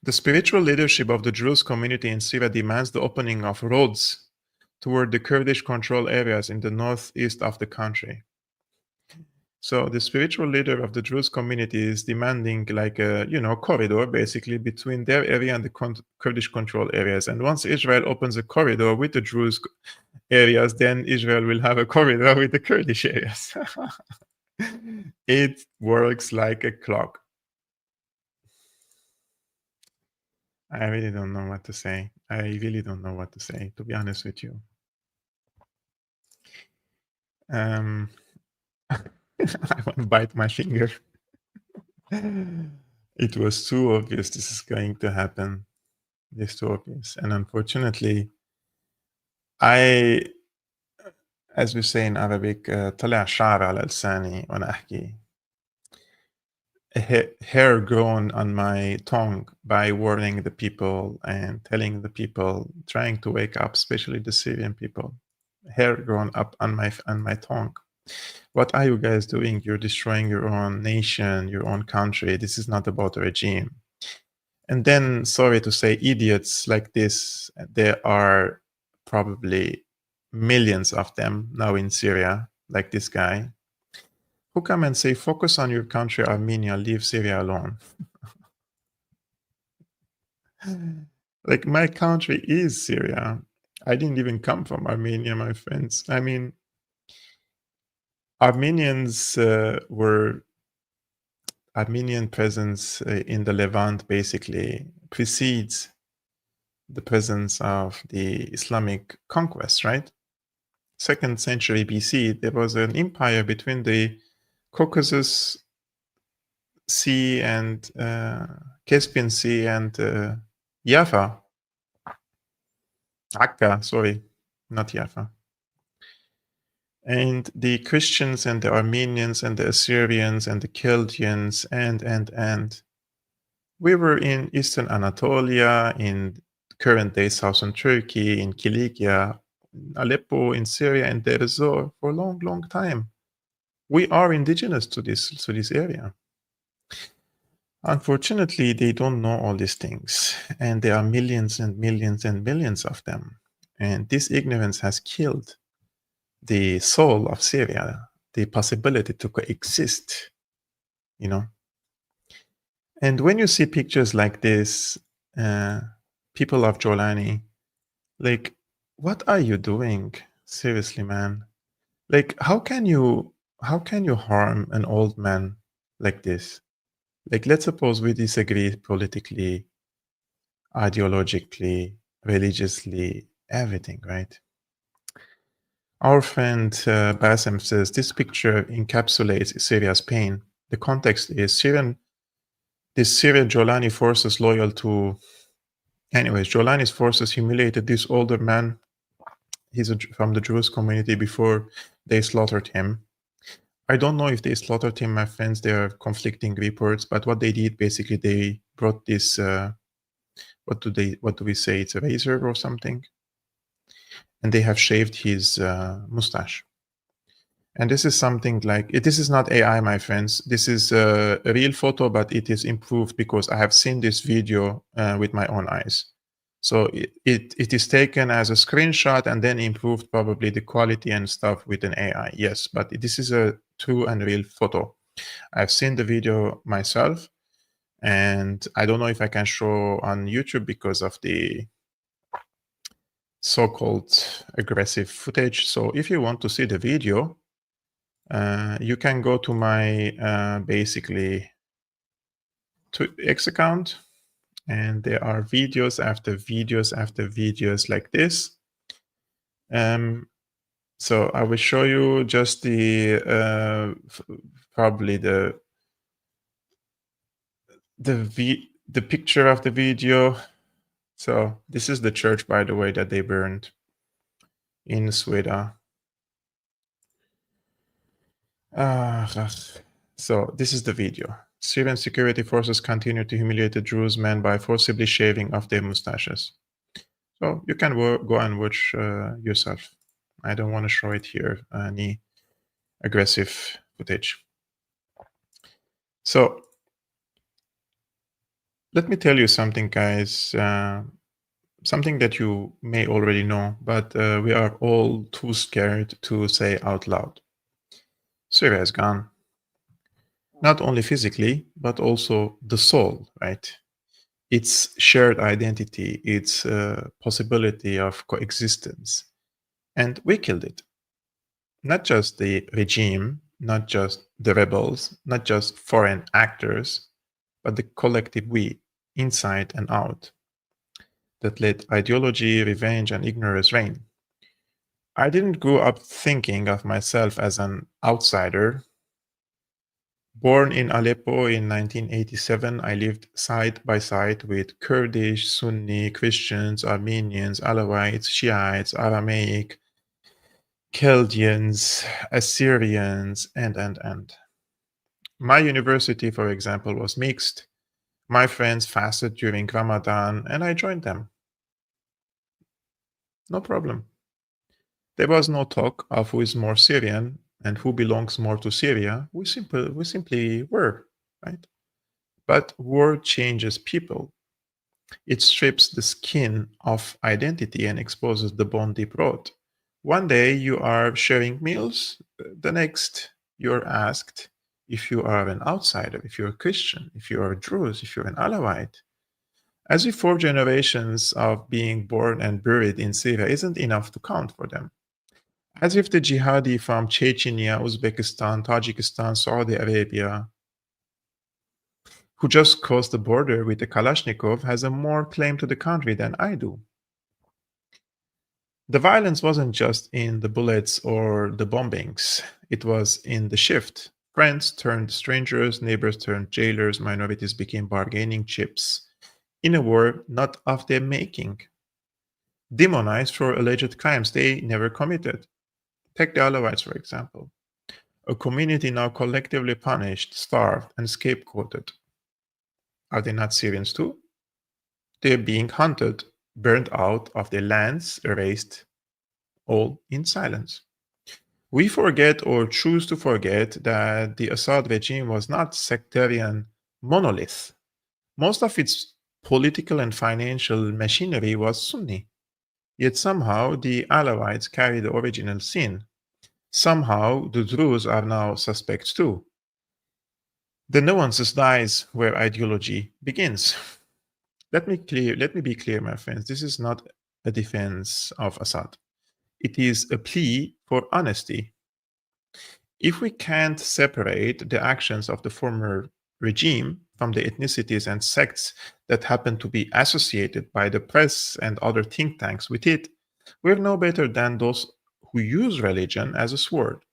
Speaker 2: The spiritual leadership of the Druze community in Syria demands the opening of roads toward the Kurdish control areas in the northeast of the country. So the spiritual leader of the Druze community is demanding like a corridor basically between their area and the Kurdish control areas. And once Israel opens a corridor with the Druze areas, then Israel will have a corridor with the Kurdish areas. It works like a clock. I really don't know what to say. I really don't know what to say, to be honest with you. I want to bite my finger. It was too obvious this is going to happen. It's too obvious. And unfortunately, as we say in Arabic, طلع شعر على لساني وأنا أحكي. Hair grown on my tongue by warning the people and telling the people, trying to wake up, especially the Syrian people. Hair grown up on my tongue. What are you guys doing? You're destroying your own nation, your own country. This is not about a regime. And then, sorry to say, idiots like this, there are probably millions of them now in Syria, like this guy, who come and say, focus on your country, Armenia, leave Syria alone. Like, my country is Syria. I didn't even come from Armenia, my friends. I mean, Armenians were Armenian presence in the Levant basically precedes the presence of the Islamic conquest, right? 2nd century BC, there was an empire between the Caucasus Sea and Caspian Sea and Jaffa. Akka, sorry, not Jaffa. And the Christians and the Armenians and the Assyrians and the Chaldeans and we were in Eastern Anatolia, in current-day southern Turkey, in Cilicia, in Aleppo, in Syria, and Deir ez-Zor for a long, long time. We are indigenous to this area. Unfortunately, they don't know all these things, and there are millions and millions and millions of them. And this ignorance has killed the soul of Syria, the possibility to coexist, you know. And when you see pictures like this, people of Julani, like, what are you doing? Seriously, man. Like, how can you harm an old man like this? Like, let's suppose we disagree politically, ideologically, religiously, everything, right? Our friend Bassem says this picture encapsulates Syria's pain. The context is Syrian Julani forces loyal to. Anyways, Julani's forces humiliated this older man. He's from the Jewish community before they slaughtered him. I don't know if they slaughtered him, my friends. There are conflicting reports, but what they did, basically, they brought this. What do we say? It's a razor or something, and they have shaved his mustache. And this is something like, this is not AI, my friends. This is a real photo, but it is improved because I have seen this video with my own eyes. So it is taken as a screenshot and then improved probably the quality and stuff with an AI. Yes, but this is a true and real photo. I've seen the video myself, and I don't know if I can show on YouTube because of the so-called aggressive footage. So if you want to see the video, you can go to my basically to X account, and there are videos after videos after videos like this. So I will show you just the probably the picture of the video. So this is the church, by the way, that they burned in Sweden. So this is the video. Syrian security forces continue to humiliate the Druze men by forcibly shaving off their mustaches. So you can go and watch yourself. I don't want to show it here, any aggressive footage. So let me tell you something, guys. Something that you may already know, but we are all too scared to say out loud. Syria is gone. Not only physically, but also the soul, right? Its shared identity, its possibility of coexistence. And we killed it. Not just the regime, not just the rebels, not just foreign actors, but the collective we, inside and out, that let ideology, revenge, and ignorance reign. I didn't grow up thinking of myself as an outsider. Born in Aleppo in 1987, I lived side by side with Kurdish, Sunni, Christians, Armenians, Alawites, Shiites, Aramaic, Chaldeans, Assyrians, and. My university, for example, was mixed. My friends fasted during Ramadan, and I joined them. No problem. There was no talk of who is more Syrian and who belongs more to Syria. We simply were, right? But war changes people. It strips the skin of identity and exposes the bone deep rot. One day you are sharing meals, the next you're asked if you are an outsider, if you're a Christian, if you are a Druze, if you're an Alawite. As if 4 generations of being born and buried in Syria isn't enough to count for them. As if the jihadi from Chechnya, Uzbekistan, Tajikistan, Saudi Arabia who just crossed the border with a Kalashnikov, has a more claim to the country than I do. The violence wasn't just in the bullets or the bombings, it was in the shift. Friends turned strangers, neighbors turned jailers, minorities became bargaining chips in a war not of their making, demonized for alleged crimes they never committed. Take the Alawites, for example. A community now collectively punished, starved, and scapegoated. Are they not Syrians too? They're being hunted, burned out of their lands, erased, all in silence. We forget or choose to forget that the Assad regime was not sectarian monolith. Most of its political and financial machinery was Sunni. Yet somehow the Alawites carry the original sin. Somehow the Druze are now suspects too. The nuances lies where ideology begins. Let me be clear, my friends. This is not a defense of Assad. It is a plea for honesty. If we can't separate the actions of the former regime from the ethnicities and sects that happen to be associated by the press and other think tanks with it, we're no better than those who use religion as a sword.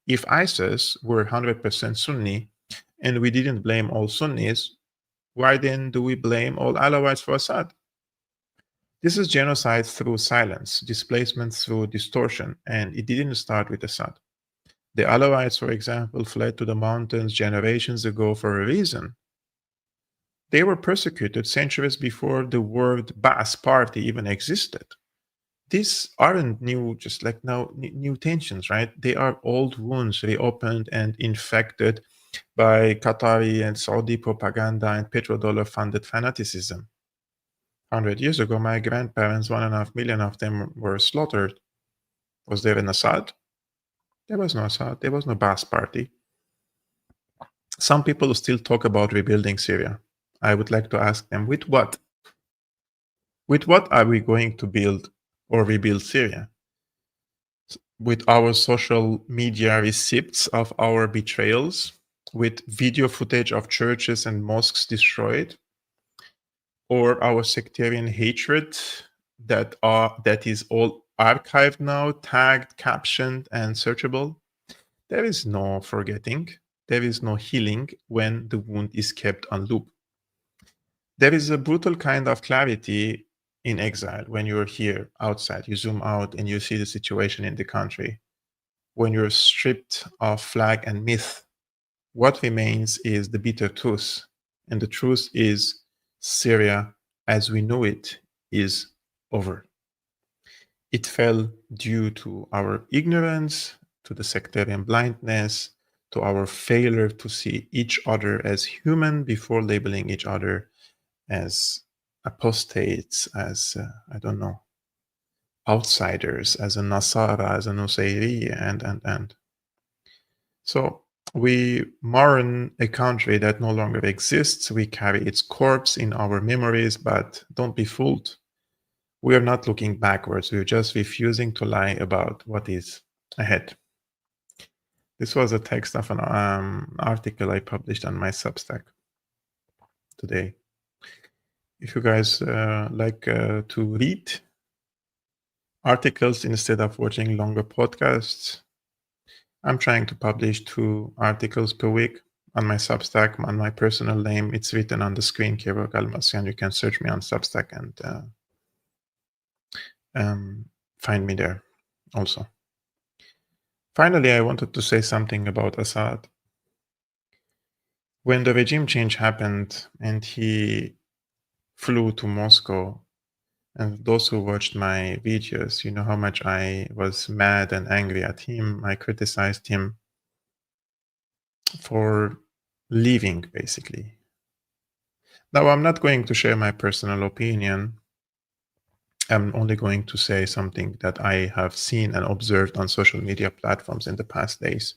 Speaker 2: If ISIS were 100% Sunni and we didn't blame all Sunnis, why then do we blame all Alawites for Assad? This is genocide through silence, displacement through distortion, and it didn't start with Assad. The Alawites, for example, fled to the mountains generations ago for a reason. They were persecuted centuries before the word Ba'ath party even existed. These aren't new, just like now, new tensions, right? They are old wounds reopened and infected by Qatari and Saudi propaganda and petrodollar funded fanaticism. 100 years ago, my grandparents, 1.5 million of them were slaughtered. Was there an Assad? There was no Assad. There was no Ba'ath party. Some people still talk about rebuilding Syria. I would like to ask them, with what? With what are we going to build or rebuild Syria? With our social media receipts of our betrayals? With video footage of churches and mosques destroyed? Or our sectarian hatred that is all archived now, tagged, captioned, and searchable? There is no forgetting. There is no healing when the wound is kept on loop. There is a brutal kind of clarity in exile when you're here outside. You zoom out and you see the situation in the country. When you're stripped of flag and myth, what remains is the bitter truth. And the truth is Syria, as we know it, is over. It fell due to our ignorance, to the sectarian blindness, to our failure to see each other as human before labeling each other as apostates, as, outsiders, as a Nasara, as a Nusayri, and. So we mourn a country that no longer exists. We carry its corpse in our memories, but don't be fooled. We are not looking backwards. We're just refusing to lie about what is ahead. This was a text of an article I published on my Substack today. If you guys like to read articles instead of watching longer podcasts, I'm trying to publish 2 articles per week on my Substack, on my personal name. It's written on the screen, Kevork Almassian. You can search me on Substack and find me there also. Finally, I wanted to say something about Assad. When the regime change happened and he flew to Moscow, and those who watched my videos, you know how much I was mad and angry at him. I criticized him for leaving, basically. Now, I'm not going to share my personal opinion. I'm only going to say something that I have seen and observed on social media platforms in the past days.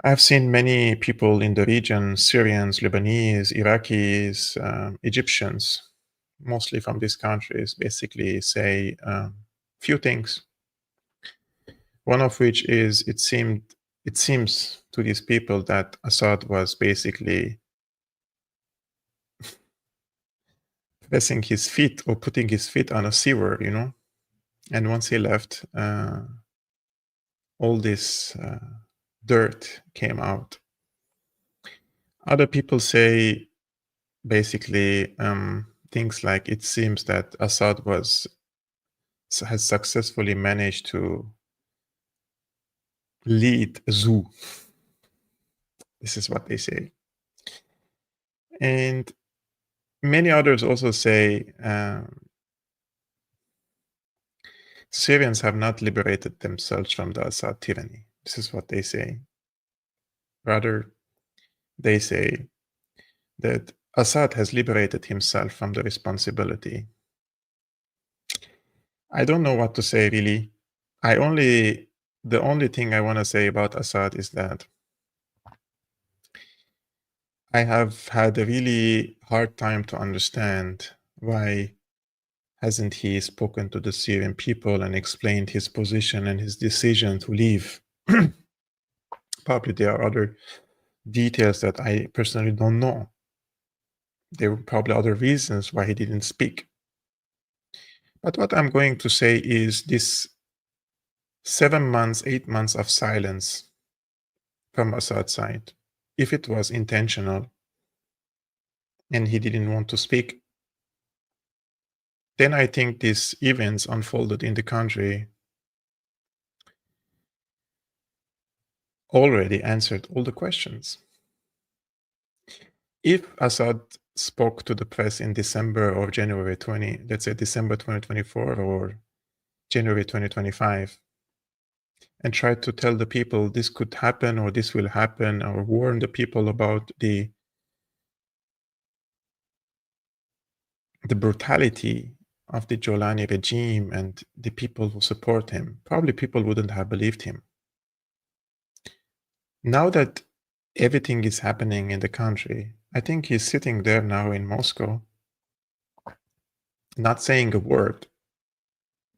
Speaker 2: I've seen many people in the region, Syrians, Lebanese, Iraqis, Egyptians, mostly from these countries, basically say few things. One of which is it seems to these people that Assad was basically pressing his feet or putting his feet on a sewer, you know. And once he left, all this dirt came out. Other people say basically things like it seems that Assad has successfully managed to lead a zoo. This is what they say. And many others also say Syrians have not liberated themselves from the Assad tyranny. This is what they say. Rather, they say that Assad has liberated himself from the responsibility. I don't know what to say, really. The only thing I want to say about Assad is that I have had a really hard time to understand why hasn't he spoken to the Syrian people and explained his position and his decision to leave. Probably there are other details that I personally don't know. There were probably other reasons why he didn't speak. But what I'm going to say is this 7 months, 8 months of silence from Assad's side, if it was intentional and he didn't want to speak, then I think these events unfolded in the country already answered all the questions. If Assad spoke to the press in December or January let's say December 2024 or January 2025, and tried to tell the people this could happen or this will happen, or warn the people about the brutality of the Julani regime and the people who support him, probably people wouldn't have believed him. Now that everything is happening in the country, I think he's sitting there now in Moscow, not saying a word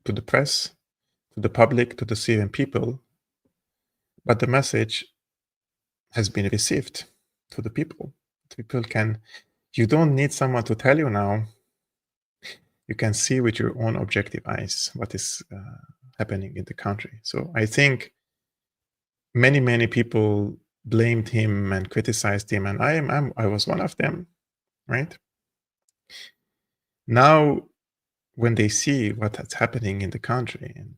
Speaker 2: to the press, to the public, to the Syrian people, but the message has been received to the people. People you don't need someone to tell you now. You can see with your own objective eyes what is happening in the country. So I think many people blamed him and criticized him, and I was one of them, right? Now, when they see what's happening in the country and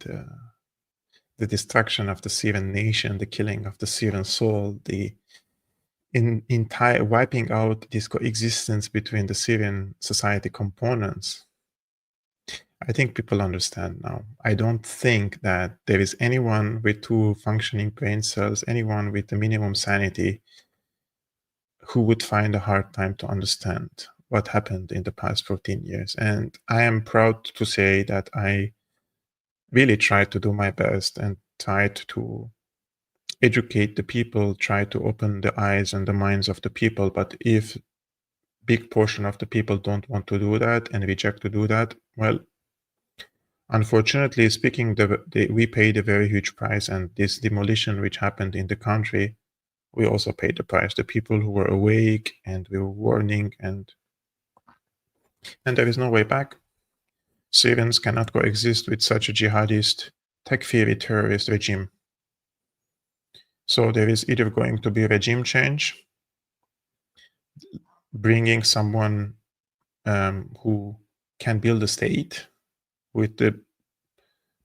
Speaker 2: the destruction of the Syrian nation, the killing of the Syrian soul, the entire wiping out this coexistence between the Syrian society components, I think people understand now. I don't think that there is anyone with 2 functioning brain cells, anyone with the minimum sanity, who would find a hard time to understand what happened in the past 14 years. And I am proud to say that I really tried to do my best and tried to educate the people, try to open the eyes and the minds of the people. But if big portion of the people don't want to do that and reject to do that, well, unfortunately speaking, we paid a very huge price, and this demolition which happened in the country, we also paid the price. The people who were awake and we were warning, and there is no way back. Syrians cannot coexist with such a jihadist, takfiri terrorist regime. So there is either going to be regime change, bringing someone who can build a state with the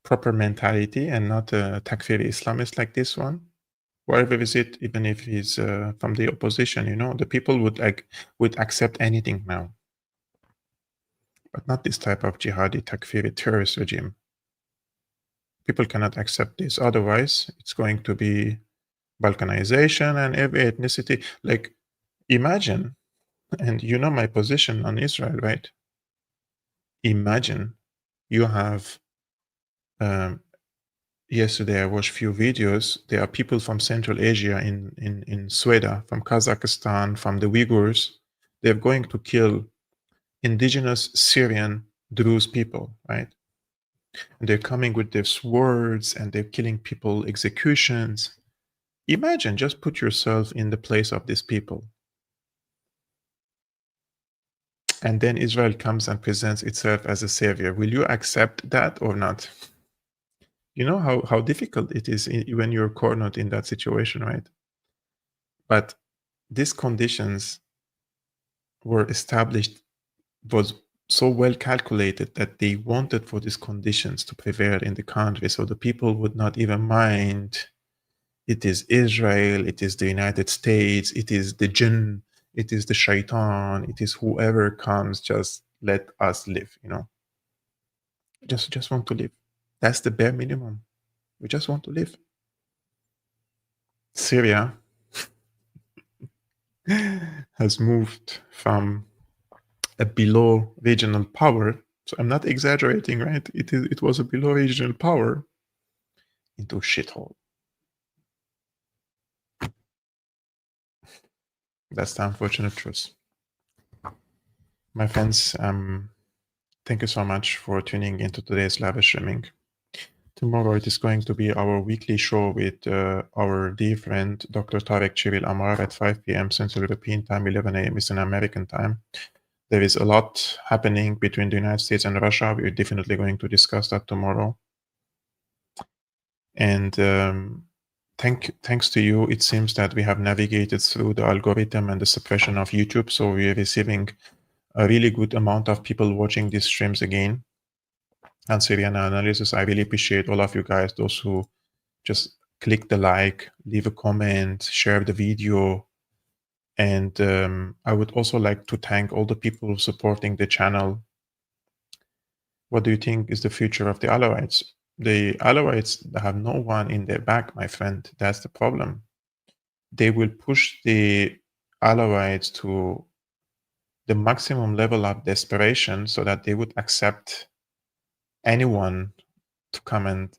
Speaker 2: proper mentality and not a takfiri Islamist like this one. Wherever is it, even if he's from the opposition, you know, the people would accept anything now. But not this type of jihadi takfiri terrorist regime. People cannot accept this. Otherwise, it's going to be balkanization and every ethnicity. Like, imagine, and you know my position on Israel, right? Imagine you have, yesterday I watched few videos. There are people from Central Asia in Sweden, from Kazakhstan, from the Uyghurs. They're going to kill indigenous Syrian Druze people, right? And they're coming with their swords and they're killing people, executions. Imagine, just put yourself in the place of these people. And then Israel comes and presents itself as a savior. Will you accept that or not? You know how difficult it is when you're cornered in that situation, right? But these conditions were established, was so well calculated that they wanted for these conditions to prevail in the country, so the people would not even mind. It is Israel, it is the United States, it is the jinn, it is the shaitan, it is whoever comes, just let us live, you know. Just want to live. That's the bare minimum. We just want to live. Syria has moved from a below regional power, so I'm not exaggerating, right? It was a below regional power into a shithole. That's the unfortunate truth. My friends, thank you so much for tuning into today's live streaming. Tomorrow it is going to be our weekly show with our dear friend Dr. Tarek Chiril Amar at 5 p.m. Central European Time, 11 a.m. Eastern American Time. There is a lot happening between the United States and Russia. We're definitely going to discuss that tomorrow. And thanks to you, it seems that we have navigated through the algorithm and the suppression of YouTube. So we're receiving a really good amount of people watching these streams again. And Syriana Analysis, I really appreciate all of you guys, those who just click the like, leave a comment, share the video. And I would also like to thank all the people supporting the channel. What do you think is the future of the Alawites? The Alawites have no one in their back, my friend. That's the problem. They will push the Alawites to the maximum level of desperation so that they would accept anyone to come and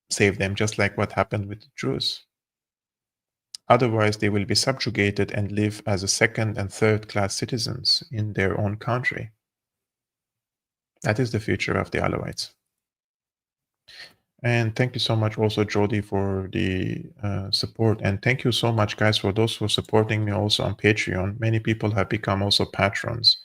Speaker 2: save them, just like what happened with the Jews. Otherwise, they will be subjugated and live as a second and third class citizens in their own country. That is the future of the Alawites. And thank you so much also, Jody, for the support. And thank you so much, guys, for those who are supporting me also on Patreon. Many people have become also patrons.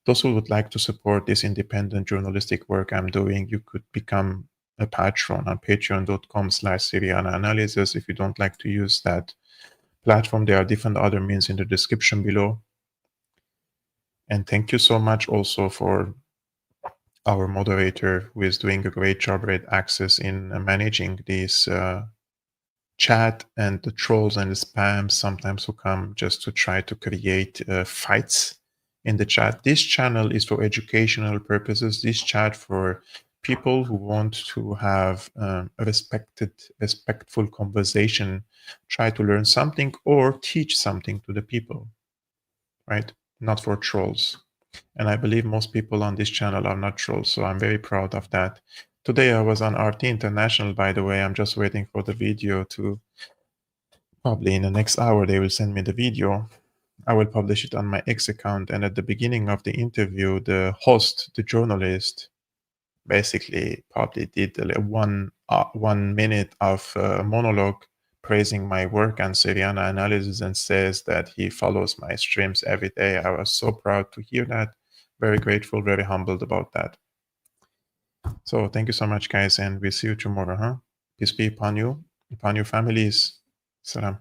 Speaker 2: Those who would like to support this independent journalistic work I'm doing, you could become a patron on patreon.com/Syriana Analysis. If you don't like to use that platform, there are different other means in the description below. And thank you so much also for our moderator, who is doing a great job with Access in managing this chat and the trolls and the spams sometimes who come just to try to create fights in the chat. This channel is for educational purposes. This chat for people who want to have a respectful conversation, try to learn something or teach something to the people, right? Not for trolls. And I believe most people on this channel are not trolls, so I'm very proud of that. Today I was on RT International, by the way. I'm just waiting for the video to, probably in the next hour, they will send me the video. I will publish it on my X account. And at the beginning of the interview, the host, the journalist, basically probably did a 1 minute of monologue praising my work on Syriana Analysis and says that he follows my streams every day. I was so proud to hear that. Very grateful, very humbled about that. So thank you so much, guys, and we'll see you tomorrow, huh? Peace be upon you, upon your families. Salam.